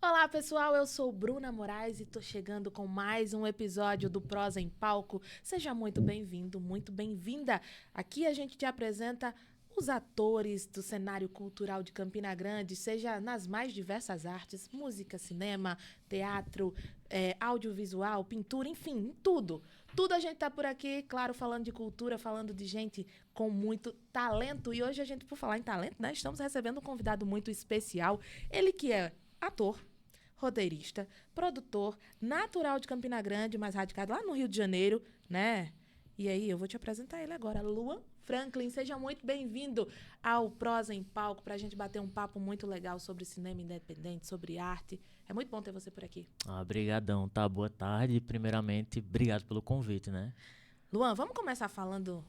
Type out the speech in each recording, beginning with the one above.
Olá, pessoal, eu sou Bruna Moraes e tô chegando com mais um episódio do Prosa em Palco. Seja muito bem-vindo, muito bem-vinda. Aqui a gente te apresenta os atores do cenário cultural de Campina Grande, seja nas mais diversas artes, música, cinema, teatro, audiovisual, pintura, enfim, tudo. Tudo a gente tá por aqui, claro, falando de cultura, falando de gente com muito talento. E hoje a gente, por falar em talento, né, estamos recebendo um convidado muito especial. Ele que é ator, roteirista, produtor, natural de Campina Grande, mas radicado lá no Rio de Janeiro, né? E aí, eu vou te apresentar ele agora, Luan Franklin. Seja muito bem-vindo ao Prosa em Palco, para a gente bater um papo muito legal sobre cinema independente, sobre arte. É muito bom ter você por aqui. Brigadão, tá? Boa tarde. Primeiramente, obrigado pelo convite, né? Luan, vamos começar falando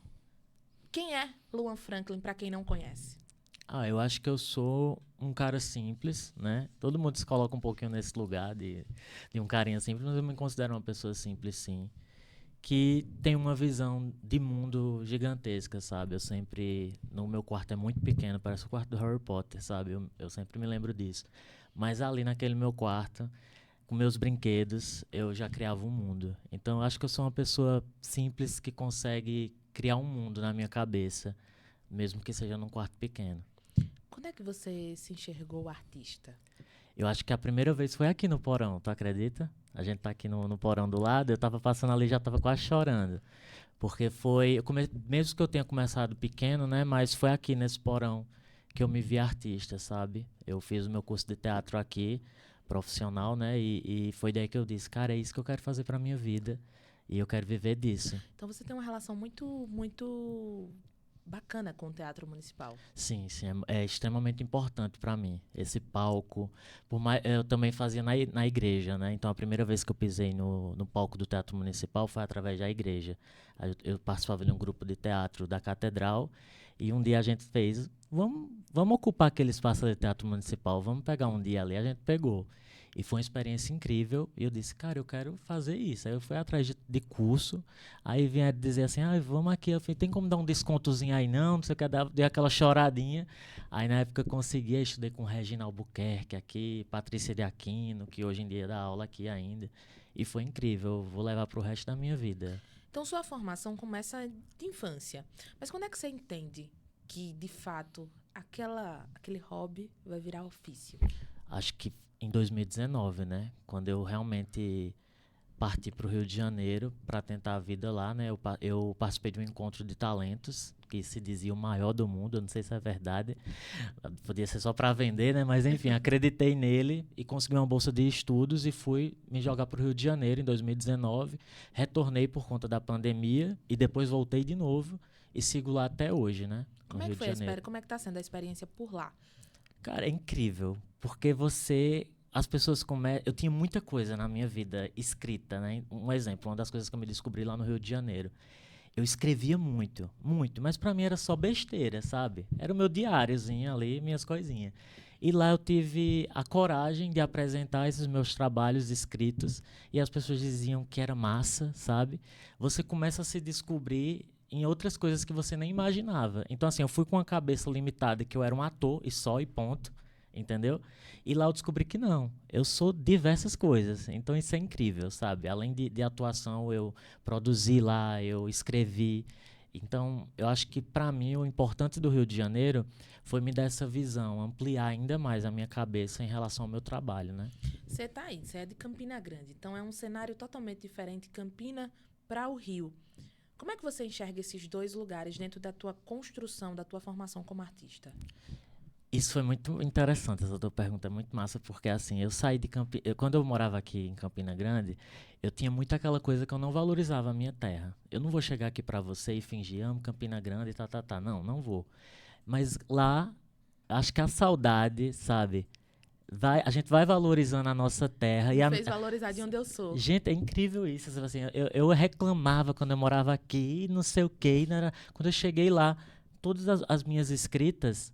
quem é Luan Franklin, para quem não conhece. Eu acho que eu sou um cara simples, né? Todo mundo se coloca um pouquinho nesse lugar de um carinha simples, mas eu me considero uma pessoa simples, sim. Que tem uma visão de mundo gigantesca, sabe? Eu sempre... No meu quarto é muito pequeno, parece o quarto do Harry Potter, sabe? Eu sempre me lembro disso. Mas ali naquele meu quarto, com meus brinquedos, eu já criava um mundo. Então eu acho que eu sou uma pessoa simples que consegue criar um mundo na minha cabeça, mesmo que seja num quarto pequeno. Quando é que você se enxergou artista? Eu acho que a primeira vez foi aqui no porão, tu acredita? A gente tá aqui no porão do lado, eu tava passando ali e já tava quase chorando. Porque foi, mesmo que eu tenha começado pequeno, né, mas foi aqui nesse porão que eu me vi artista, sabe? Eu fiz o meu curso de teatro aqui, profissional, né, e foi daí que eu disse, cara, é isso que eu quero fazer pra minha vida e eu quero viver disso. Então você tem uma relação muito bacana com o Teatro Municipal. Sim, sim, é extremamente importante pra mim esse palco. Por mais, eu também fazia na igreja, né? Então a primeira vez que eu pisei no palco do Teatro Municipal foi através da igreja. Eu participava de um grupo de teatro da Catedral e um dia a gente fez, vamos ocupar aquele espaço de Teatro Municipal, vamos pegar um dia ali. A gente pegou. E foi uma experiência incrível. E eu disse, cara, eu quero fazer isso. Aí eu fui atrás de curso. Aí vinha dizer assim, vamos aqui. Eu falei, tem como dar um descontozinho aí não? Não sei o que, dei aquela choradinha. Aí na época eu consegui, estudei com Regina Albuquerque aqui, Patrícia de Aquino, que hoje em dia dá aula aqui ainda. E foi incrível, eu vou levar pro resto da minha vida. Então, sua formação começa de infância. Mas quando é que você entende que, de fato, aquele hobby vai virar ofício? Acho que em 2019, né? Quando eu realmente parti para o Rio de Janeiro para tentar a vida lá, né? Eu participei de um encontro de talentos que se dizia o maior do mundo, eu não sei se é verdade, podia ser só para vender, né? Mas enfim, acreditei nele e consegui uma bolsa de estudos e fui me jogar para o Rio de Janeiro em 2019. Retornei por conta da pandemia e depois voltei de novo e sigo lá até hoje, né? No Como é que Rio de foi a Janeiro. experiência? Como é que tá sendo a experiência por lá? Cara, é incrível, porque as pessoas começam. Eu tinha muita coisa na minha vida escrita, né? Um exemplo, uma das coisas que eu me descobri lá no Rio de Janeiro. Eu escrevia muito, muito, mas pra mim era só besteira, sabe? Era o meu diáriozinho ali, minhas coisinhas. E lá eu tive a coragem de apresentar esses meus trabalhos escritos e as pessoas diziam que era massa, sabe? Você começa a se descobrir em outras coisas que você nem imaginava. Então, assim, eu fui com a cabeça limitada que eu era um ator e só e ponto, entendeu? E lá eu descobri que não. Eu sou diversas coisas. Então, isso é incrível, sabe? Além de atuação, eu produzi lá, eu escrevi. Então, eu acho que para mim o importante do Rio de Janeiro foi me dar essa visão, ampliar ainda mais a minha cabeça em relação ao meu trabalho, né? Você tá aí, você é de Campina Grande, então é um cenário totalmente diferente, Campina para o Rio. Como é que você enxerga esses dois lugares dentro da tua construção, da tua formação como artista? Isso foi muito interessante, essa tua pergunta é muito massa, porque assim, eu saí de Campina... Quando eu morava aqui em Campina Grande, eu tinha muito aquela coisa que eu não valorizava a minha terra. Eu não vou chegar aqui pra você e fingir, amo Campina Grande e tá. Não, não vou. Mas lá, acho que a saudade, sabe? A gente vai valorizando a nossa terra. Me fez valorizar de onde eu sou. Gente, é incrível isso. Assim, eu reclamava quando eu morava aqui, não sei o quê. Quando eu cheguei lá, todas as minhas escritas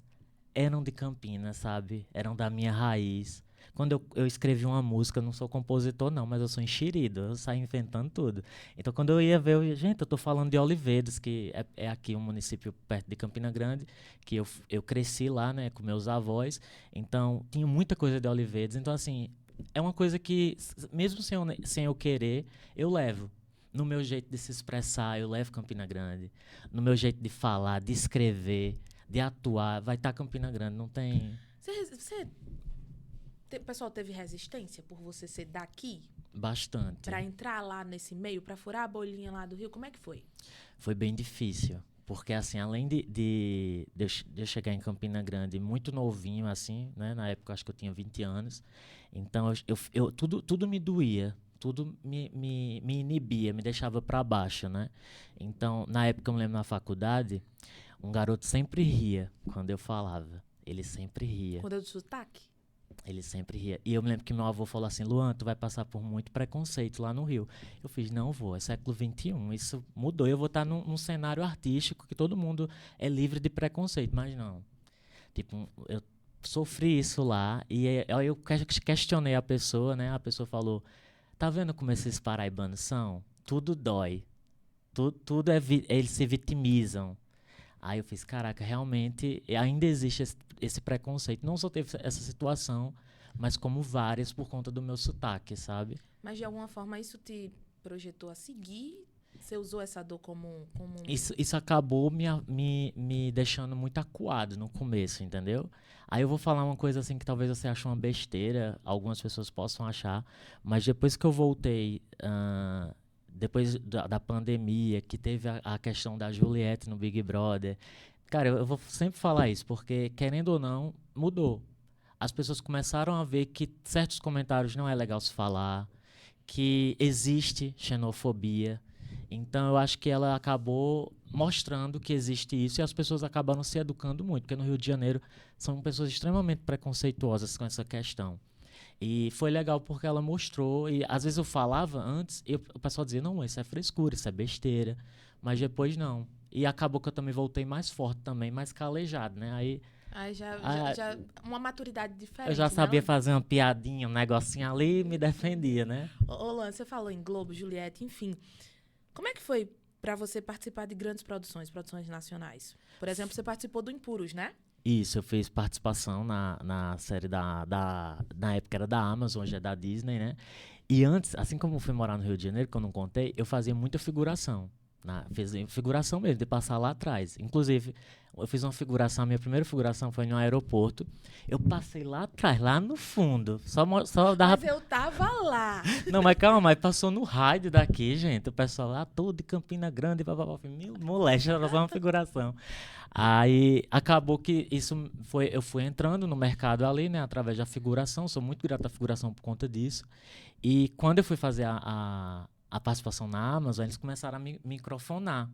eram de Campinas, sabe? Eram da minha raiz. Quando eu escrevi uma música, eu não sou compositor, não, mas eu sou enxerido, eu saio inventando tudo. Então, quando eu ia ver, gente, eu tô falando de Olivedos, que é aqui um município perto de Campina Grande, que eu cresci lá, né, com meus avós. Então, tinha muita coisa de Olivedos. Então, assim, é uma coisa que, mesmo sem eu querer, eu levo. No meu jeito de se expressar, eu levo Campina Grande. No meu jeito de falar, de escrever, de atuar, vai estar Campina Grande, não tem... O pessoal teve resistência por você ser daqui? Bastante. Pra entrar lá nesse meio, pra furar a bolinha lá do Rio, como é que foi? Foi bem difícil. Porque, assim, além de eu chegar em Campina Grande muito novinho, assim, né? Na época, eu acho que eu tinha 20 anos. Então, tudo me doía. Tudo me inibia, me deixava para baixo, né? Então, na época, eu me lembro na faculdade, um garoto sempre ria quando eu falava. Ele sempre ria. Quando eu do sotaque? Ele sempre ria. E eu me lembro que meu avô falou assim, Luan, tu vai passar por muito preconceito lá no Rio. Eu fiz, não vou, é século XXI, isso mudou. Eu vou estar num cenário artístico que todo mundo é livre de preconceito, mas não. Tipo, eu sofri isso lá e aí eu questionei a pessoa, né? A pessoa falou, tá vendo como esses paraibanos são? Tudo dói. Tudo eles se vitimizam. Aí eu fiz, caraca, realmente ainda existe esse preconceito. Não só teve essa situação, mas como várias por conta do meu sotaque, sabe? Mas de alguma forma isso te projetou a seguir? Você usou essa dor como... Isso acabou me deixando muito acuado no começo, entendeu? Aí eu vou falar uma coisa assim que talvez você ache uma besteira, algumas pessoas possam achar, mas depois que eu voltei... depois da pandemia, que teve a questão da Juliette no Big Brother. Cara, eu vou sempre falar isso, porque, querendo ou não, mudou. As pessoas começaram a ver que certos comentários não é legal se falar, que existe xenofobia. Então, eu acho que ela acabou mostrando que existe isso e as pessoas acabaram se educando muito, porque no Rio de Janeiro são pessoas extremamente preconceituosas com essa questão. E foi legal porque ela mostrou, e às vezes eu falava antes, e o pessoal dizia, não, isso é frescura, isso é besteira, mas depois não. E acabou que eu também voltei mais forte também, mais calejado, né? Aí já uma maturidade diferente, eu já sabia né? fazer uma piadinha, um negocinho ali e me defendia, né? Ô, Luan, você falou em Globo, Juliette, enfim. Como é que foi pra você participar de grandes produções nacionais? Por exemplo, você participou do Impuros, né? Isso, eu fiz participação na série na época era da Amazon, hoje é da Disney, né? E antes, assim como eu fui morar no Rio de Janeiro, que eu não contei, eu fazia muita figuração. Fiz figuração mesmo, de passar lá atrás. Inclusive, eu fiz uma figuração, a minha primeira figuração foi no aeroporto. Eu passei lá atrás, lá no fundo. Só dava... Mas eu tava lá. Não, mas calma, mas passou no rádio daqui, gente. O pessoal lá todo de Campina Grande, meu moleque, era só uma figuração. Aí acabou que isso foi. Eu fui entrando no mercado ali, né, através da figuração. Sou muito grato à figuração por conta disso. E quando eu fui fazer a participação na Amazon, eles começaram a me microfonar.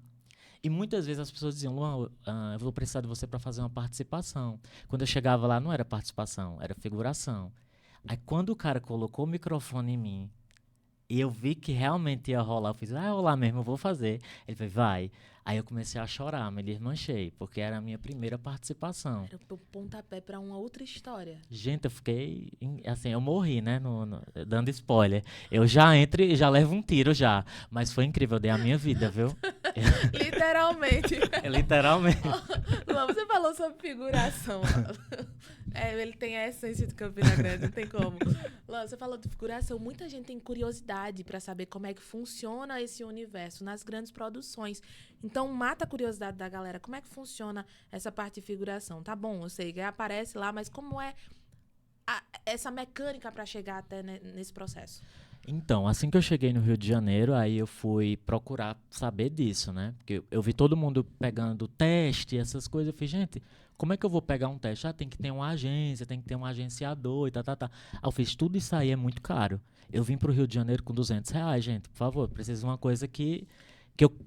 E muitas vezes as pessoas diziam, Luan, eu vou precisar de você para fazer uma participação. Quando eu chegava lá, não era participação, era figuração. Aí quando o cara colocou o microfone em mim, e eu vi que realmente ia rolar, eu fiz, vai rolar mesmo, eu vou fazer. Ele falou, vai. Aí eu comecei a chorar, me desmanchei, porque era a minha primeira participação. Era o pontapé pra uma outra história. Gente, eu fiquei, assim, eu morri, né, dando spoiler. Eu já entro e já levo um tiro já, mas foi incrível, eu dei a minha vida, viu? Literalmente. Literalmente. Luan, você falou sobre figuração. Ele tem a essência de Campina Grande, não tem como. Luan, você falou de figuração. Muita gente tem curiosidade pra saber como é que funciona esse universo nas grandes produções. Então, mata a curiosidade da galera. Como é que funciona essa parte de figuração? Tá bom, eu sei que aparece lá, mas como é essa mecânica pra chegar até nesse processo? Então, assim que eu cheguei no Rio de Janeiro, aí eu fui procurar saber disso, né? Porque eu vi todo mundo pegando teste, essas coisas. Eu falei, gente, como é que eu vou pegar um teste? Tem que ter uma agência, tem que ter um agenciador e tá. Aí eu fiz, tudo isso aí é muito caro. Eu vim pro Rio de Janeiro com R$ 200, gente. Por favor, preciso de uma coisa que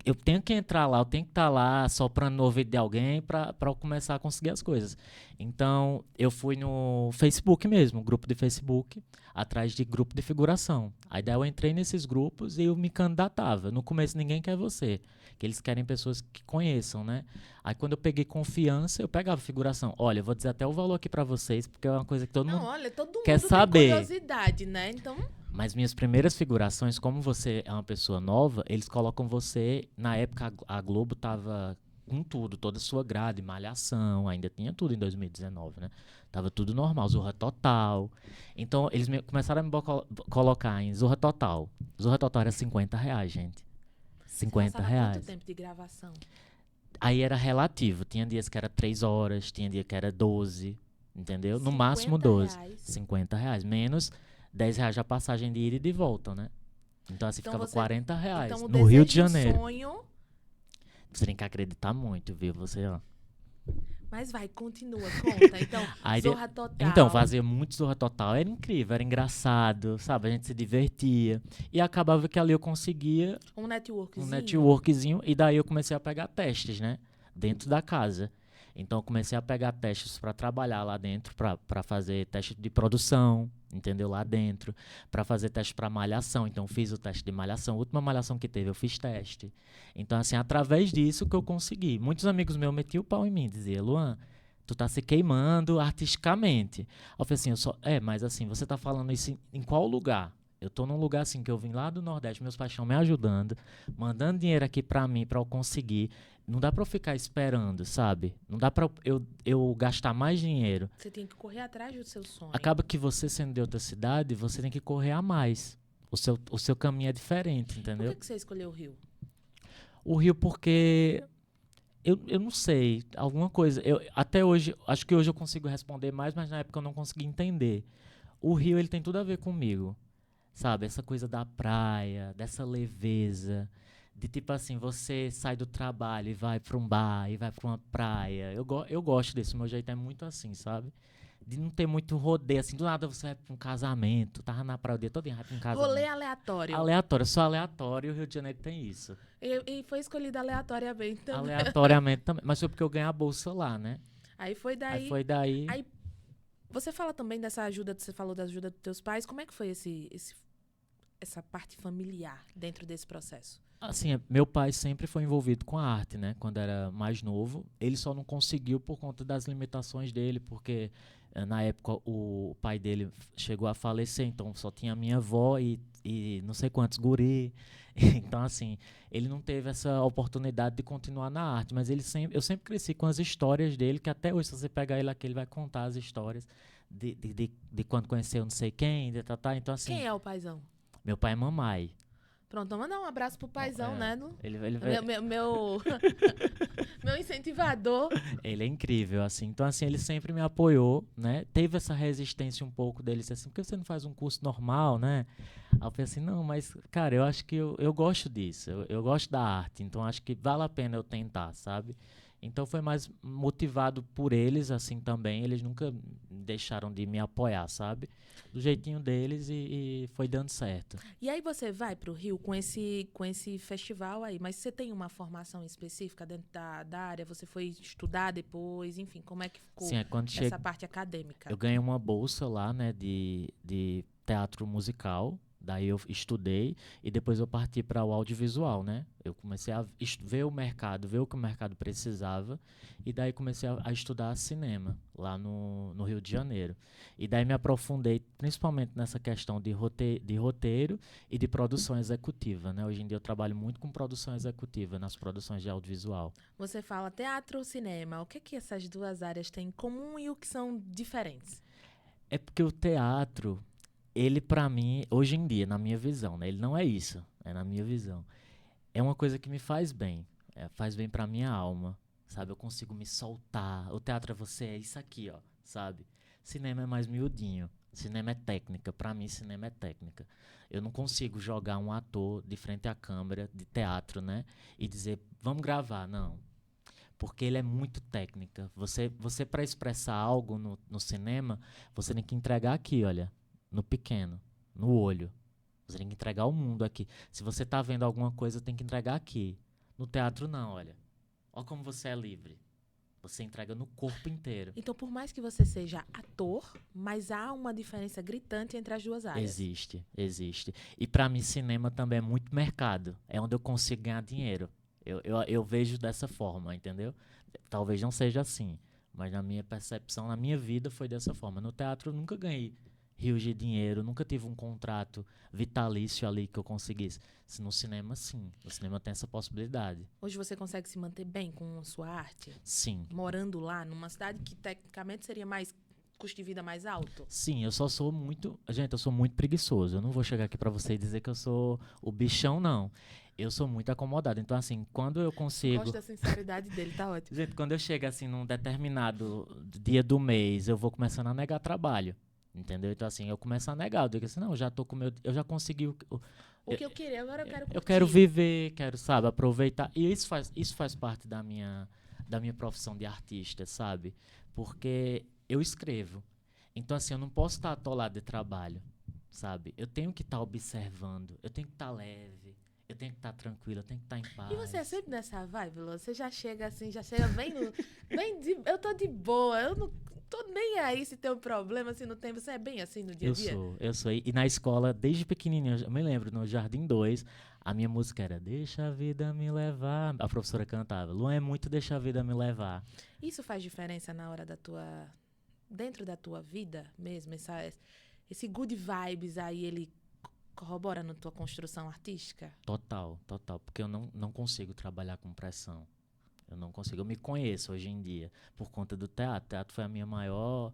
eu tenho que entrar lá, eu tenho que estar lá soprando no ouvido de alguém para eu começar a conseguir as coisas. Então, eu fui no Facebook mesmo, grupo de Facebook, atrás de grupo de figuração. Aí daí eu entrei nesses grupos e eu me candidatava. No começo ninguém quer você, que eles querem pessoas que conheçam, né? Aí quando eu peguei confiança, eu pegava figuração. Olha, eu vou dizer até o valor aqui para vocês, porque é uma coisa que todo mundo quer saber. Tem curiosidade, né? Então... Mas minhas primeiras figurações, como você é uma pessoa nova, eles colocam você... Na época, a Globo estava com tudo, toda a sua grade, Malhação, ainda tinha tudo em 2019, né? Tava tudo normal, Zorra Total. Então, eles começaram a me colocar em Zorra Total. Zorra Total era R$ 50, gente. Você 50 passava quanto reais. tempo de gravação? Aí era relativo. Tinha dias que era 3 horas, tinha dia que era 12, entendeu? No máximo 12. R$ 50. R$ 50. Menos R$ 10 a passagem de ida e de volta, né? Então, assim, Então ficava você, R$ 40. então o No Rio de desejo e o Janeiro. sonho, Você tem que acreditar muito, viu? Você, ó. mas vai, continua, conta. Então, Aí Zorra Total. Então, fazia muito Zorra Total. Era incrível, era engraçado, sabe? A gente se divertia. E acabava que ali eu conseguia Um um networkzinho. networkzinho. E daí eu comecei a pegar testes, né? Dentro da casa. Então, eu comecei a pegar testes para trabalhar lá dentro, para fazer teste de produção, entendeu? Lá dentro. Para fazer teste para malhação. Então, fiz o teste de malhação. A última malhação que teve, eu fiz teste. Então, assim, através disso que eu consegui. Muitos amigos meus metiam o pau em mim. Diziam, Luan, tu tá se queimando artisticamente. Eu falei assim, mas assim, você tá falando isso em qual lugar? Eu tô num lugar assim que eu vim lá do Nordeste, meus pais estão me ajudando, mandando dinheiro aqui pra mim, pra eu conseguir. Não dá pra eu ficar esperando, sabe? Não dá pra eu gastar mais dinheiro. Você tem que correr atrás do seu sonho. Acaba que você sendo de outra cidade, você tem que correr a mais. O seu caminho é diferente, entendeu? Por que você escolheu o Rio? O Rio porque eu não sei, alguma coisa. Até hoje, acho que hoje eu consigo responder mais, mas na época eu não consegui entender. O Rio, ele tem tudo a ver comigo, sabe? Essa coisa da praia, dessa leveza, de tipo assim, você sai do trabalho e vai pra um bar, e vai pra uma praia. Eu gosto desse, meu jeito é muito assim, sabe? De não ter muito rodeio, assim, do nada você vai pra um casamento, tava na praia o dia todo, vai pra um casamento. Rolê aleatório. Aleatório, só aleatório, e o Rio de Janeiro tem isso. E foi escolhido aleatoriamente também. Aleatoriamente também. Mas foi porque eu ganhei a bolsa lá, né? Aí foi daí. Aí foi daí. Aí você fala também dessa ajuda, você falou da ajuda dos teus pais. Como é que foi essa parte familiar dentro desse processo? Assim, meu pai sempre foi envolvido com a arte, né? Quando era mais novo. Ele só não conseguiu por conta das limitações dele, porque na época o pai dele chegou a falecer, então só tinha a minha avó e não sei quantos guri. Então, assim, ele não teve essa oportunidade de continuar na arte, mas eu sempre cresci com as histórias dele, que até hoje, se você pegar ele aqui, ele vai contar as histórias de quando conheceu não sei quem, então assim... Quem é o paizão? Meu pai é mamãe. Pronto, vamos mandar um abraço pro paizão, né? Ele Meu incentivador. Ele é incrível, assim. Então, assim, ele sempre me apoiou, né? Teve essa resistência um pouco dele, assim, por que você não faz um curso normal, né? Aí eu falei assim, não, mas, cara, eu acho que eu gosto disso, eu gosto da arte, então acho que vale a pena eu tentar, sabe? Então foi mais motivado por eles, assim, também. Eles nunca deixaram de me apoiar, sabe? Do jeitinho deles e foi dando certo. E aí você vai pro Rio com esse festival aí, mas você tem uma formação específica dentro da área? Você foi estudar depois? Enfim, como é que ficou Sim, quando essa parte acadêmica? eu ganhei uma bolsa lá, né, de teatro musical. Daí eu estudei e depois eu parti para o audiovisual, né? Eu comecei a ver o mercado, ver o que o mercado precisava e daí comecei a estudar cinema lá no Rio de Janeiro. E daí me aprofundei principalmente nessa questão de roteiro e de produção executiva, né? Hoje em dia eu trabalho muito com produção executiva nas produções de audiovisual. Você fala teatro ou cinema. O que essas duas áreas têm em comum e o que são diferentes? É porque o teatro... Ele, pra mim, hoje em dia, na minha visão, né? Ele não é isso, é na minha visão. É uma coisa que me faz bem, faz bem pra minha alma, sabe? Eu consigo me soltar. O teatro é você, é isso aqui, ó, sabe? Cinema é mais miudinho, cinema é técnica. Pra mim, cinema é técnica. Eu não consigo jogar um ator de frente à câmera de teatro, né? E dizer, vamos gravar, não. Porque ele é muito técnica. Você para expressar algo no cinema, você tem que entregar aqui, olha. No pequeno, no olho. Você tem que entregar o mundo aqui. Se você tá vendo alguma coisa, tem que entregar aqui. No teatro, não, olha. Olha como você é livre. Você entrega no corpo inteiro. Então, por mais que você seja ator, mas há uma diferença gritante entre as duas áreas. Existe. E pra mim, cinema também é muito mercado. É onde eu consigo ganhar dinheiro. Eu vejo dessa forma, entendeu? Talvez não seja assim. Mas na minha percepção, na minha vida, foi dessa forma. No teatro, eu nunca ganhei rios de dinheiro, nunca tive um contrato vitalício ali que eu conseguisse. No cinema, sim. No cinema tem essa possibilidade. Hoje você consegue se manter bem com a sua arte? Sim. Morando lá, numa cidade que tecnicamente seria mais custo de vida mais alto? Sim, eu só sou muito... Gente, eu sou muito preguiçoso. Eu não vou chegar aqui pra você e dizer que eu sou o bichão, não. Eu sou muito acomodado. Então, assim, quando eu consigo... Gosto da sinceridade dele, tá ótimo. Gente, quando eu chego, assim, num determinado dia do mês, eu vou começando a negar trabalho. Entendeu? Então, assim, eu começo a negar. Eu digo assim, não, eu já tô com meu... Eu já consegui O que eu queria, agora eu quero curtir. eu quero viver, quero, sabe, aproveitar. E isso faz parte da minha profissão de artista, sabe? Porque eu escrevo. Então, assim, eu não posso estar atolado de trabalho, sabe? Eu tenho que estar observando, eu tenho que estar leve, eu tenho que estar tranquilo, eu tenho que estar em paz. E você é sempre nessa vibe, Lô? Você já chega assim, já chega bem no... eu tô de boa, eu não tô nem aí se tem um problema, se não tem. Você é bem assim no dia a dia? Eu sou. E na escola, desde pequenininho, eu me lembro, no Jardim 2, a minha música era Deixa a Vida Me Levar. A professora cantava, Luan é muito Deixa a Vida Me Levar. Isso faz diferença na hora da tua... Dentro da tua vida mesmo, esse good vibes aí, ele corrobora na tua construção artística? Total, total. Porque eu não consigo trabalhar com pressão. Eu não consigo. Eu me conheço hoje em dia por conta do teatro. O teatro foi a meu maior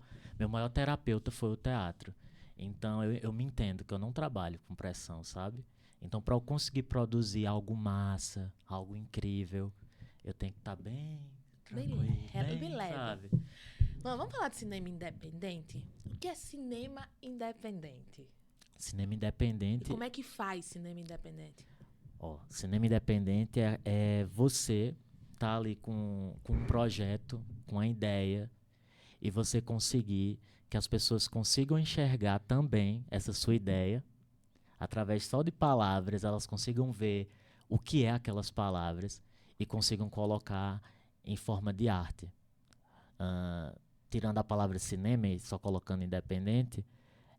terapeuta foi o teatro. Então eu me entendo que eu não trabalho com pressão, sabe? Então para eu conseguir produzir algo massa, algo incrível, eu tenho que estar bem tranquilo, bem leve. sabe? Bom, vamos falar de cinema independente? O que é cinema independente? Cinema independente. E como é que faz cinema independente? Ó, cinema independente é você tá ali com um projeto, com a ideia, e você conseguir que as pessoas consigam enxergar também essa sua ideia, através só de palavras, elas consigam ver o que é aquelas palavras e consigam colocar em forma de arte. Tirando a palavra cinema e só colocando independente,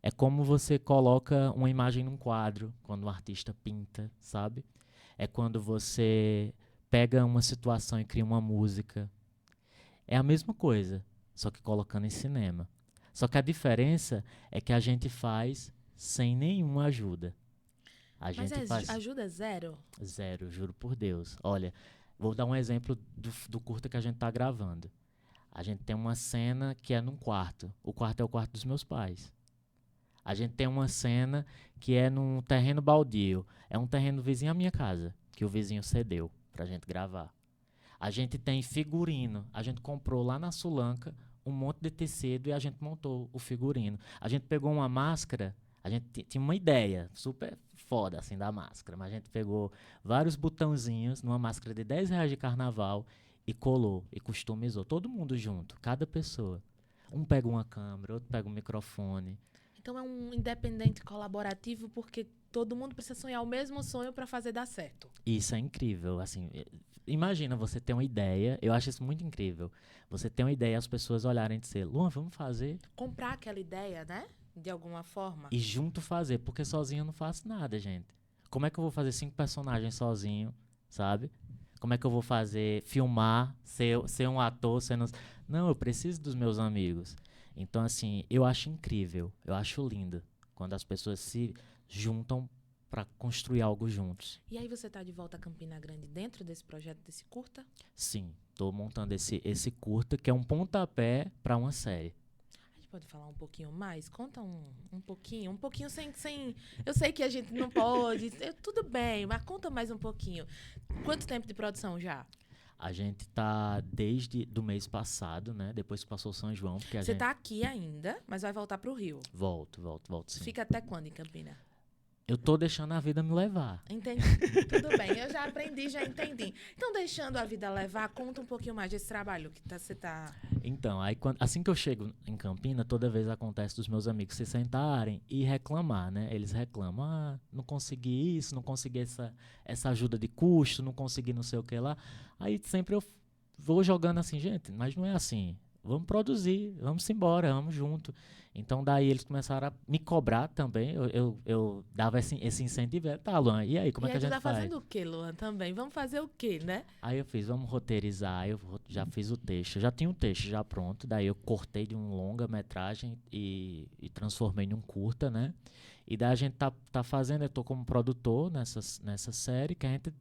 é como você coloca uma imagem num quadro, quando um artista pinta, sabe? É quando você pega uma situação e cria uma música. É a mesma coisa, só que colocando em cinema. Só que a diferença é que a gente faz sem nenhuma ajuda. Mas ajuda zero? Zero, juro por Deus. Olha, vou dar um exemplo do curta que a gente tá gravando. A gente tem uma cena que é num quarto. O quarto é o quarto dos meus pais. A gente tem uma cena que é num terreno baldio. É um terreno vizinho à minha casa, que o vizinho cedeu pra gente gravar. A gente tem figurino. A gente comprou lá na Sulanca um monte de tecido e a gente montou o figurino. A gente pegou uma máscara, a gente tinha uma ideia super foda assim da máscara, mas a gente pegou vários botãozinhos numa máscara de R$10 de carnaval e colou e customizou. Todo mundo junto, cada pessoa. Um pega uma câmera, outro pega um microfone. Então é um independente colaborativo porque todo mundo precisa sonhar o mesmo sonho para fazer dar certo. Isso é incrível, assim, imagina você ter uma ideia, eu acho isso muito incrível. Você ter uma ideia e as pessoas olharem e dizer, Luan, vamos fazer. Comprar aquela ideia, né? De alguma forma. E junto fazer, porque sozinho eu não faço nada, gente. Como é que eu vou fazer 5 personagens sozinho, sabe? Como é que eu vou fazer, filmar, ser um ator, sendo... Não, eu preciso dos meus amigos. Então, assim, eu acho incrível, eu acho lindo quando as pessoas se juntam para construir algo juntos. E aí você tá de volta a Campina Grande dentro desse projeto, desse curta? Sim, tô montando esse curta que é um pontapé para uma série. A gente pode falar um pouquinho mais? Conta um pouquinho sem... Eu sei que a gente não pode, tudo bem, mas conta mais um pouquinho. Quanto tempo de produção já? A gente tá desde do mês passado, né? Depois que passou o São João. Você tá aqui ainda, mas vai voltar pro Rio. Volto sim. Fica até quando em Campina? Eu tô deixando a vida me levar. Entendi. Tudo bem, eu já aprendi, já entendi. Então, deixando a vida levar, conta um pouquinho mais desse trabalho que você tá... Então, aí assim que eu chego em Campina, toda vez acontece dos meus amigos se sentarem e reclamar, né? Eles reclamam, não consegui isso, não consegui essa ajuda de custo, não consegui não sei o que lá. Aí sempre eu vou jogando assim, gente, mas não é assim. Vamos produzir, vamos embora, vamos junto. Então, daí eles começaram a me cobrar também. Eu dava esse incentivo. Tá, Luan, e aí, como E é que aí a tu gente tá faz? fazendo o quê, Luan, também? Vamos fazer o quê, né? Aí eu fiz, vamos roteirizar. Já fiz o texto. Já tinha o texto já pronto. Daí eu cortei de um longa-metragem e transformei num curta, né? E daí a gente tá fazendo, eu tô como produtor nessa série, que a gente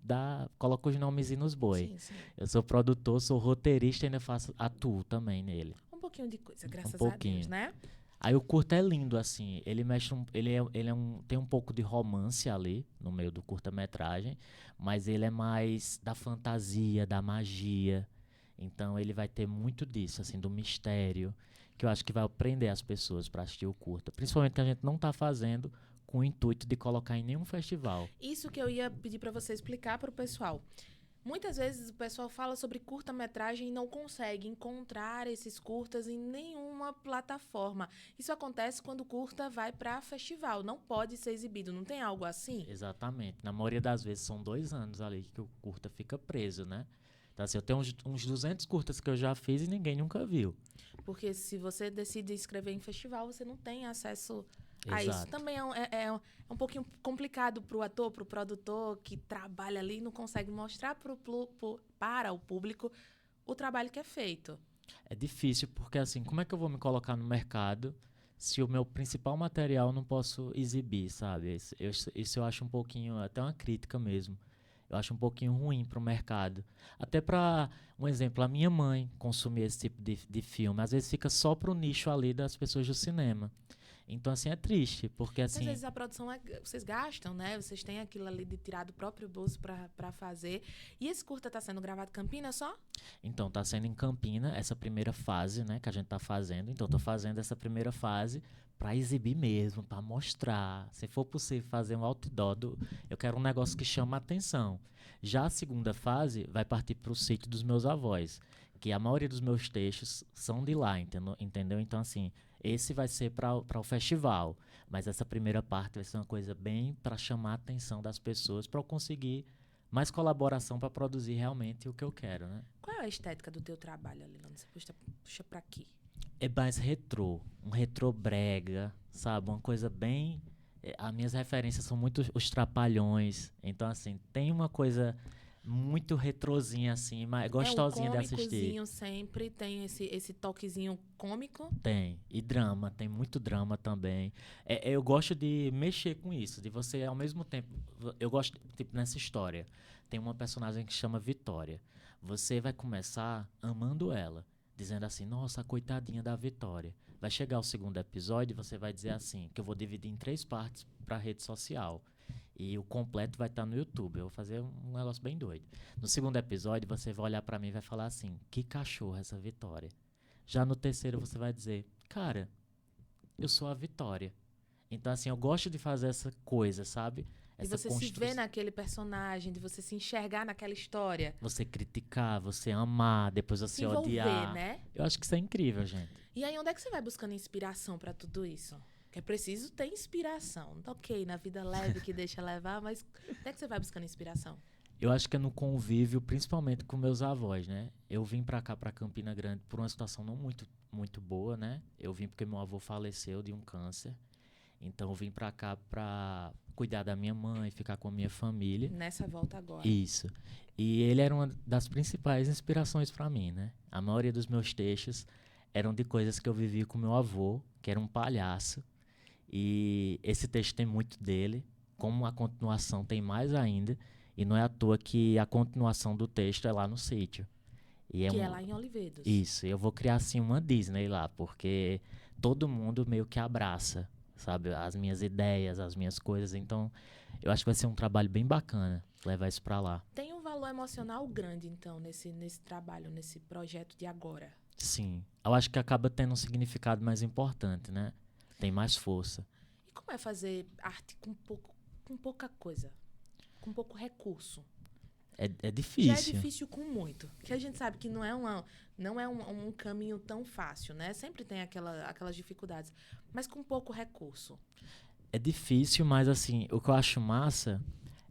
coloca os nomezinhos nos boi. Sim, sim. Eu sou produtor, sou roteirista e ainda atuo também nele. Um pouquinho de coisa, Um graças a Deus, pouquinho. né? Aí o curta é lindo, assim. Tem um pouco de romance ali no meio do curta-metragem, mas ele é mais da fantasia, da magia. Então ele vai ter muito disso, assim, do mistério, que eu acho que vai prender as pessoas para assistir o curta. Principalmente que a gente não tá fazendo com o intuito de colocar em nenhum festival. Isso que eu ia pedir para você explicar para o pessoal. Muitas vezes o pessoal fala sobre curta-metragem e não consegue encontrar esses curtas em nenhuma plataforma. Isso acontece quando o curta vai para festival, não pode ser exibido, não tem algo assim? Exatamente. Na maioria das vezes são 2 anos ali que o curta fica preso, né? Então, assim, eu tenho uns 200 curtas que eu já fiz e ninguém nunca viu. Porque se você decide escrever em festival, você não tem acesso a isso. Exato. Também é um pouquinho complicado para o ator, para o produtor que trabalha ali e não consegue mostrar para o público o trabalho que é feito. É difícil porque, assim, como é que eu vou me colocar no mercado se o meu principal material não posso exibir, sabe? Isso eu acho um pouquinho, até uma crítica mesmo. Eu acho um pouquinho ruim para o mercado. Até para, um exemplo, a minha mãe consumir esse tipo de filme. Às vezes fica só pro nicho ali das pessoas do cinema. Então, assim, é triste, porque Às assim... vezes a produção, vocês gastam, né? Vocês têm aquilo ali de tirar do próprio bolso para fazer. E esse curta tá sendo gravado em Campinas só? Então, tá sendo em Campina essa primeira fase, né, que a gente tá fazendo. Então, tô fazendo essa primeira fase para exibir mesmo, para mostrar. Se for possível fazer um outdoor, eu quero um negócio que chama a atenção. Já a segunda fase vai partir para o sítio dos meus avós, que a maioria dos meus textos são de lá, entendeu? Então, assim, esse vai ser para o festival, mas essa primeira parte vai ser uma coisa bem para chamar a atenção das pessoas, para eu conseguir mais colaboração para produzir realmente o que eu quero, né? Qual é a estética do teu trabalho, Lilano? Você puxa para aqui. É mais retrô, um retrô brega, sabe? Uma coisa bem... As minhas referências são muito os Trapalhões, então, assim, tem uma coisa muito retrozinha, assim, mas gostosinha de assistir. Cômicozinho sempre, tem esse toquezinho cômico. Tem, e drama, tem muito drama também. Eu gosto de mexer com isso, de você, ao mesmo tempo... Eu gosto, tipo, nessa história, tem uma personagem que chama Vitória. Você vai começar amando ela, dizendo assim, nossa, a coitadinha da Vitória. Vai chegar o segundo episódio e você vai dizer assim, que eu vou dividir em 3 partes para rede social. E o completo vai estar no YouTube. Eu vou fazer um negócio bem doido. No segundo episódio, você vai olhar para mim e vai falar assim, que cachorro essa Vitória. Já no terceiro, você vai dizer, cara, eu sou a Vitória. Então, assim, eu gosto de fazer essa coisa, sabe? De você se ver naquele personagem, de você se enxergar naquela história. Você criticar, você amar, depois você se envolver, odiar. Né? Eu acho que isso é incrível, gente. E aí, onde é que você vai buscando inspiração para tudo isso? Que é preciso ter inspiração. Ok, na vida leve que deixa levar, mas onde é que você vai buscando inspiração? Eu acho que é no convívio, principalmente com meus avós, né? Eu vim pra cá, pra Campina Grande, por uma situação não muito boa, né? Eu vim porque meu avô faleceu de um câncer. Então eu vim pra cá pra cuidar da minha mãe, ficar com a minha família. Nessa volta agora. Isso. E ele era uma das principais inspirações pra mim, né? A maioria dos meus textos eram de coisas que eu vivi com meu avô, que era um palhaço. E esse texto tem muito dele, como a continuação tem mais ainda. E não é à toa que a continuação do texto é lá no sítio. E é lá em Olivedos. Isso, eu vou criar assim uma Disney lá, porque todo mundo meio que abraça, sabe, as minhas ideias, as minhas coisas. Então, eu acho que vai ser um trabalho bem bacana levar isso pra lá. Tem um valor emocional grande, então, nesse trabalho, nesse projeto de agora. Sim, eu acho que acaba tendo um significado mais importante, né? Tem mais força. E como é fazer arte com pouca coisa? Com pouco recurso? É difícil. Já é difícil com muito. Porque a gente sabe que não é um caminho tão fácil, né? Sempre tem aquelas dificuldades. Mas com pouco recurso. É difícil, mas assim, o que eu acho massa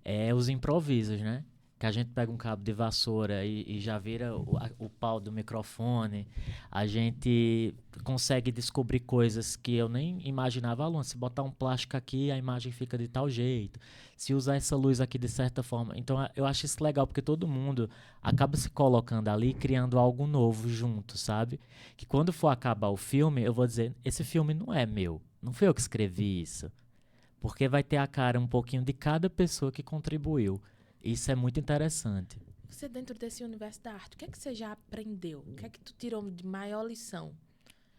é os improvisos, né? que a gente pega um cabo de vassoura e já vira o pau do microfone. A gente consegue descobrir coisas que eu nem imaginava. Luan, se botar um plástico aqui, a imagem fica de tal jeito. Se usar essa luz aqui de certa forma. Então, eu acho isso legal, porque todo mundo acaba se colocando ali e criando algo novo junto, sabe? Que quando for acabar o filme, eu vou dizer, esse filme não é meu. Não fui eu que escrevi isso. Porque vai ter a cara um pouquinho de cada pessoa que contribuiu. Isso é muito interessante. Você, dentro desse universo da arte, o que é que você já aprendeu? O que é que tu tirou de maior lição?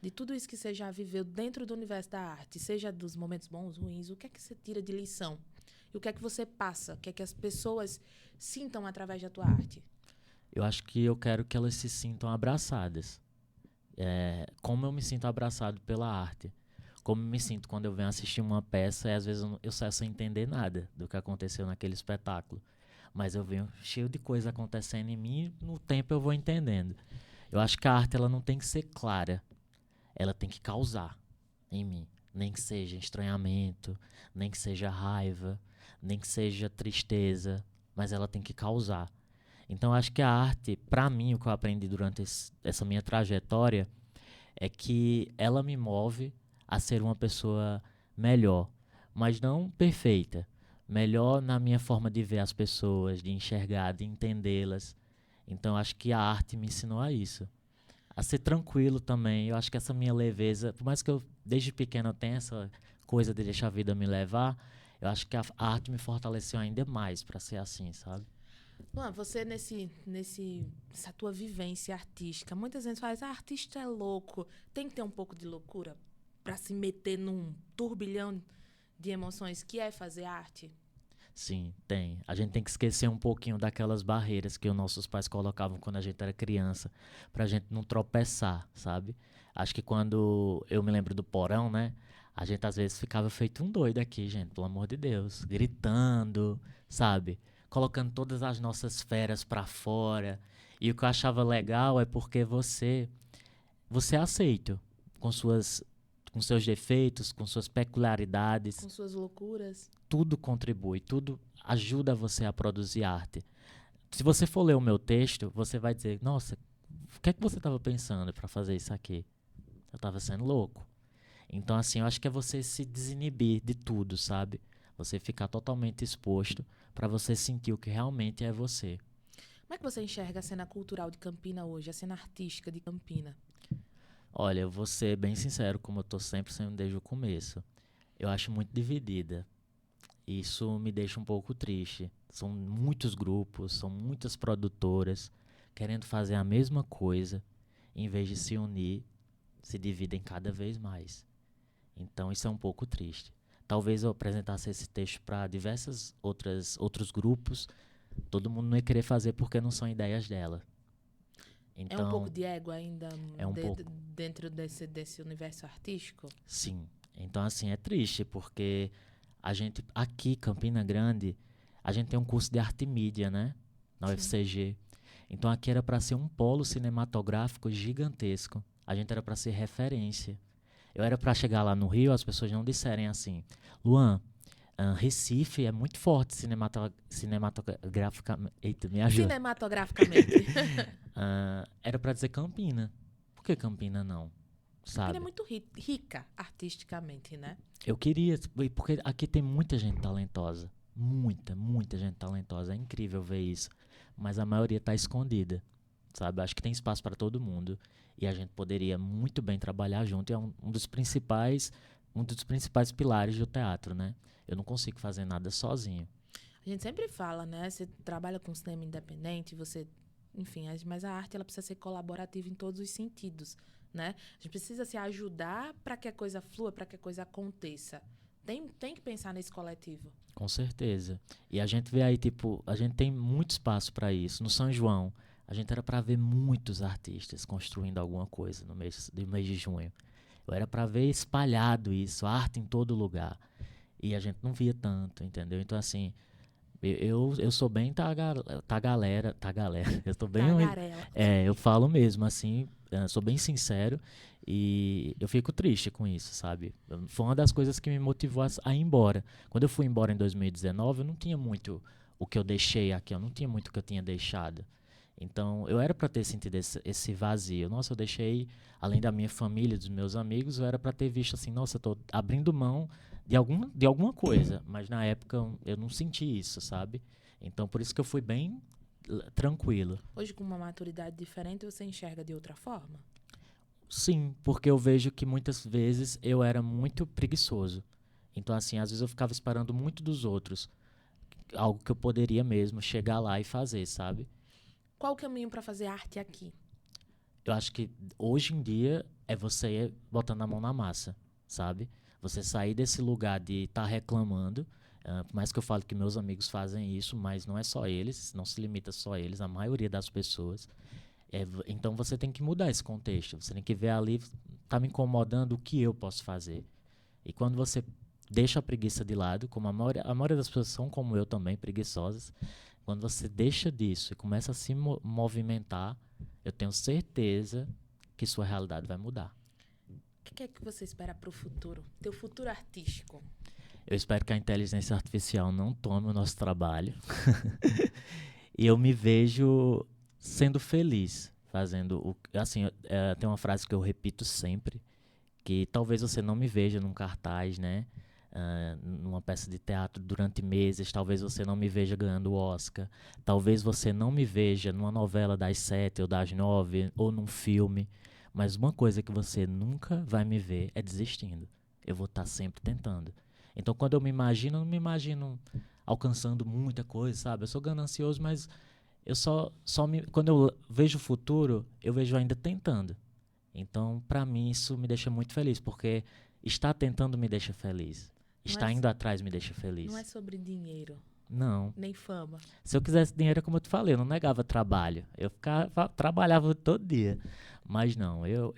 De tudo isso que você já viveu dentro do universo da arte, seja dos momentos bons, ruins, o que é que você tira de lição? E o que é que você passa? O que é que as pessoas sintam através da tua arte? Eu acho que eu quero que elas se sintam abraçadas. Como eu me sinto abraçado pela arte. Como eu me sinto quando eu venho assistir uma peça e às vezes eu saio sem entender nada do que aconteceu naquele espetáculo. Mas eu venho cheio de coisa acontecendo em mim e no tempo eu vou entendendo. Eu acho que a arte ela não tem que ser clara. Ela tem que causar em mim. Nem que seja estranhamento, nem que seja raiva, nem que seja tristeza, mas ela tem que causar. Então eu acho que a arte, para mim, o que eu aprendi durante essa minha trajetória é que ela me move a ser uma pessoa melhor, mas não perfeita. Melhor na minha forma de ver as pessoas, de enxergar, de entendê-las. Então acho que a arte me ensinou a isso. A ser tranquilo também. Eu acho que essa minha leveza, por mais que eu desde pequeno eu tenha essa coisa de deixar a vida me levar, eu acho que a arte me fortaleceu ainda mais para ser assim, sabe? Luan, você nessa tua vivência artística, muitas vezes fala, artista é louco, tem que ter um pouco de loucura para se meter num turbilhão de emoções que é fazer arte? Sim, tem. A gente tem que esquecer um pouquinho daquelas barreiras que os nossos pais colocavam quando a gente era criança, pra gente não tropeçar, sabe? Acho que quando eu me lembro do porão, né? A gente às vezes ficava feito um doido aqui, gente, pelo amor de Deus, gritando, sabe? Colocando todas as nossas feras pra fora. E o que eu achava legal é porque você é aceito com com seus defeitos, com suas peculiaridades. Com suas loucuras. Tudo contribui, tudo ajuda você a produzir arte. Se você for ler o meu texto, você vai dizer, nossa, o que é que você estava pensando para fazer isso aqui? Eu estava sendo louco. Então, assim, eu acho que é você se desinibir de tudo, sabe? Você ficar totalmente exposto para você sentir o que realmente é você. Como é que você enxerga a cena cultural de Campina hoje, a cena artística de Campina? Olha, eu vou ser bem sincero, como eu tô sempre sendo desde o começo. Eu acho muito dividida. Isso me deixa um pouco triste. São muitos grupos, são muitas produtoras querendo fazer a mesma coisa, em vez de se unir, se dividem cada vez mais. Então isso é um pouco triste. Talvez eu apresentasse esse texto para outros grupos, todo mundo não ia querer fazer porque não são ideias dela. É um pouco Então, de ego ainda é um pouco. dentro desse universo artístico? Sim. Então, assim, é triste porque a gente, aqui, Campina Grande, a gente tem um curso de arte e mídia, né? Na Sim. UFCG. Então, aqui era para ser um polo cinematográfico gigantesco. A gente era para ser referência. Eu era para chegar lá no Rio, as pessoas não disserem assim, Luan, Recife é muito forte cinematograficamente. Eita, me ajuda. Cinematograficamente. Era para dizer Campina. Por que Campina não? Campina Sabe? é muito rica artisticamente, né? Eu queria, porque aqui tem muita gente talentosa. Muita gente talentosa. É incrível ver isso. Mas a maioria está escondida, sabe? Acho que tem espaço para todo mundo. E a gente poderia muito bem trabalhar junto. E é um dos principais pilares do teatro, né? Eu não consigo fazer nada sozinho. A gente sempre fala, né? Você trabalha com cinema independente, você... Enfim, mas a arte ela precisa ser colaborativa em todos os sentidos, né? A gente precisa se ajudar para que a coisa flua, para que a coisa aconteça. Tem que pensar nesse coletivo. Com certeza. E a gente vê aí, tipo, a gente tem muito espaço para isso. No São João, a gente era para ver muitos artistas construindo alguma coisa no mês de junho. Eu era para ver espalhado isso, arte em todo lugar. E a gente não via tanto, entendeu? Então, assim, eu sou bem galera. Eu tô bem... Tagarela. eu falo mesmo, assim, sou bem sincero e eu fico triste com isso, sabe? Foi uma das coisas que me motivou a ir embora. Quando eu fui embora em 2019, eu não tinha muito o que eu deixei aqui. Eu não tinha muito o que eu tinha deixado. Então, eu era para ter sentido esse vazio. Nossa, eu deixei, além da minha família, dos meus amigos, eu era para ter visto assim, nossa, eu tô abrindo mão de alguma coisa. Mas na época eu não senti isso, sabe? Então, por isso que eu fui bem tranquilo. Hoje, com uma maturidade diferente, você enxerga de outra forma? Sim, porque eu vejo que muitas vezes eu era muito preguiçoso. Então, assim, às vezes eu ficava esperando muito dos outros. Algo que eu poderia mesmo chegar lá e fazer, sabe? Qual o caminho para fazer arte aqui? Eu acho que hoje em dia é você botando a mão na massa, sabe? Você sair desse lugar de estar reclamando. Por mais que eu fale que meus amigos fazem isso, mas não é só eles, não se limita só a eles, a maioria das pessoas. Então você tem que mudar esse contexto. Você tem que ver ali, tá me incomodando, o que eu posso fazer. E quando você deixa a preguiça de lado, como a maioria das pessoas são como eu também, preguiçosas, quando você deixa disso e começa a se movimentar, eu tenho certeza que sua realidade vai mudar. O que é que você espera para o futuro? Teu futuro artístico? Eu espero que a inteligência artificial não tome o nosso trabalho. E eu me vejo sendo feliz fazendo o... Assim, tem uma frase que eu repito sempre, que talvez você não me veja num cartaz, né? Numa peça de teatro durante meses, talvez você não me veja ganhando o Oscar, talvez você não me veja numa novela das 7 ou das 9 ou num filme, mas uma coisa que você nunca vai me ver é desistindo. Eu vou estar sempre tentando. Então, quando eu me imagino, eu não me imagino alcançando muita coisa, sabe? Eu sou ganancioso, mas eu quando eu vejo o futuro, eu vejo ainda tentando. Então, para mim, isso me deixa muito feliz, porque estar tentando me deixa feliz. Estar indo atrás me deixa feliz. Não é sobre dinheiro. Não. Nem fama. Se eu quisesse dinheiro, como eu te falei, eu não negava trabalho. Eu trabalhava todo dia. Mas não, eu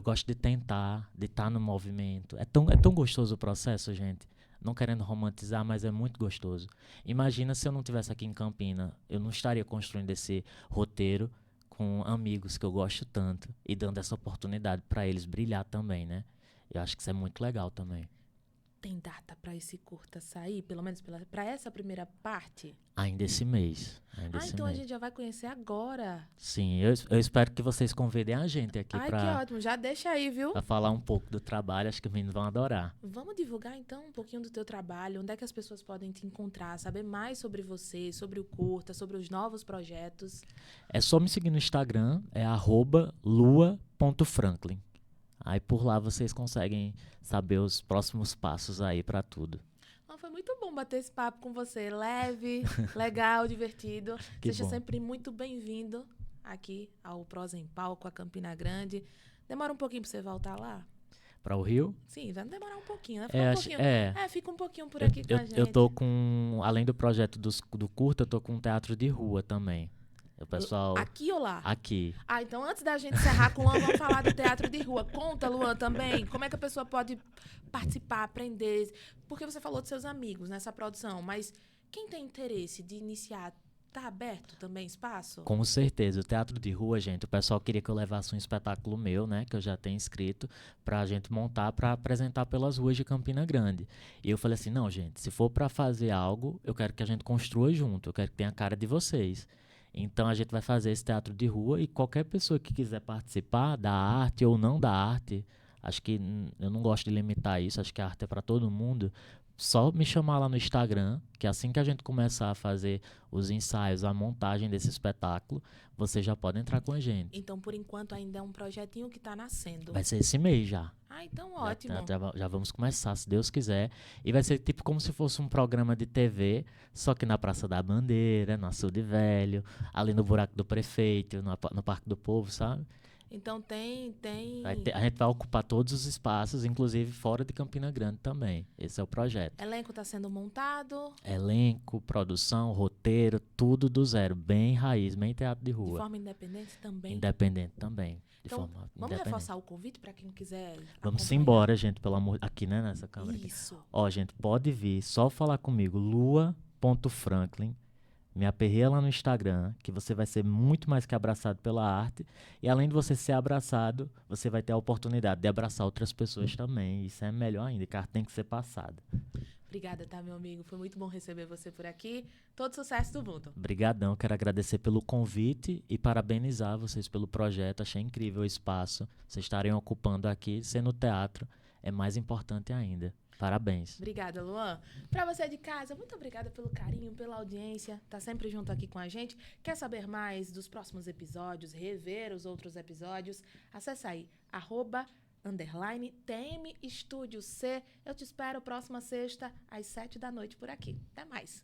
gosto de tentar, de estar no movimento. É tão gostoso o processo, gente. Não querendo romantizar, mas é muito gostoso. Imagina se eu não estivesse aqui em Campina, eu não estaria construindo esse roteiro com amigos que eu gosto tanto e dando essa oportunidade para eles brilhar também, né? Eu acho que isso é muito legal também. Tem data para esse curta sair, pelo menos para essa primeira parte? Ainda esse mês. Então a gente já vai conhecer agora. Sim, eu espero que vocês convidem a gente aqui que ótimo. Já deixa aí, viu? Pra falar um pouco do trabalho, acho que os meninos vão adorar. Vamos divulgar então um pouquinho do teu trabalho, onde é que as pessoas podem te encontrar, saber mais sobre você, sobre o curta, sobre os novos projetos. É só me seguir no Instagram, é @lua.franklin. Aí por lá vocês conseguem saber os próximos passos aí pra tudo. Foi muito bom bater esse papo com você. Leve, legal, divertido. Seja sempre muito bem-vindo aqui ao Prosa em Palco, a Campina Grande. Demora um pouquinho pra você voltar lá? Para o Rio? Sim, vai demorar um pouquinho, né? Fica um pouquinho por aqui com a gente. Eu tô com, além do projeto do curta, eu tô com um teatro de rua também. O pessoal... Aqui ou lá? Aqui. Então antes da gente encerrar com o Luan, vamos falar do teatro de rua. Conta, Luan, também, como é que a pessoa pode participar, aprender? Porque você falou de seus amigos nessa produção, mas quem tem interesse de iniciar, tá aberto também espaço? Com certeza. O teatro de rua, gente, o pessoal queria que eu levasse um espetáculo meu, né, que eu já tenho escrito, pra gente montar, pra apresentar pelas ruas de Campina Grande. E eu falei assim, não, gente, se for pra fazer algo, eu quero que a gente construa junto, eu quero que tenha a cara de vocês. Então a gente vai fazer esse teatro de rua e qualquer pessoa que quiser participar da arte ou não da arte, acho que eu não gosto de limitar isso, acho que a arte é para todo mundo, só me chamar lá no Instagram, que assim que a gente começar a fazer os ensaios, a montagem desse espetáculo, você já pode entrar com a gente. Então, por enquanto, ainda é um projetinho que está nascendo. Vai ser esse mês já. Então ótimo. Já vamos começar, se Deus quiser. E vai ser tipo como se fosse um programa de TV, só que na Praça da Bandeira, no Açude Velho, ali no Buraco do Prefeito, no Parque do Povo, sabe? Então tem... A gente vai ocupar todos os espaços, inclusive fora de Campina Grande também. Esse é o projeto. Elenco está sendo montado? Elenco, produção, roteiro, tudo do zero. Bem raiz, bem teatro de rua. De forma independente também? Independente também. Então, vamos reforçar o convite para quem quiser Vamos embora, gente, pelo amor... Aqui, né, nessa câmera. Isso. Aqui. Ó, gente, pode vir, só falar comigo, lua.franklin. Me aperreia lá no Instagram, que você vai ser muito mais que abraçado pela arte. E além de você ser abraçado, você vai ter a oportunidade de abraçar outras pessoas também. Isso é melhor ainda, que a arte tem que ser passada. Obrigada, tá, meu amigo? Foi muito bom receber você por aqui. Todo sucesso do mundo. Obrigadão, quero agradecer pelo convite e parabenizar vocês pelo projeto. Achei incrível o espaço. Vocês estarem ocupando aqui, sendo teatro, é mais importante ainda. Parabéns. Obrigada, Luan. Para você de casa, muito obrigada pelo carinho, pela audiência. Tá sempre junto aqui com a gente. Quer saber mais dos próximos episódios, rever os outros episódios? Acesse aí, @_TM Estúdio C. Eu te espero próxima sexta, às 7 da noite por aqui. Até mais.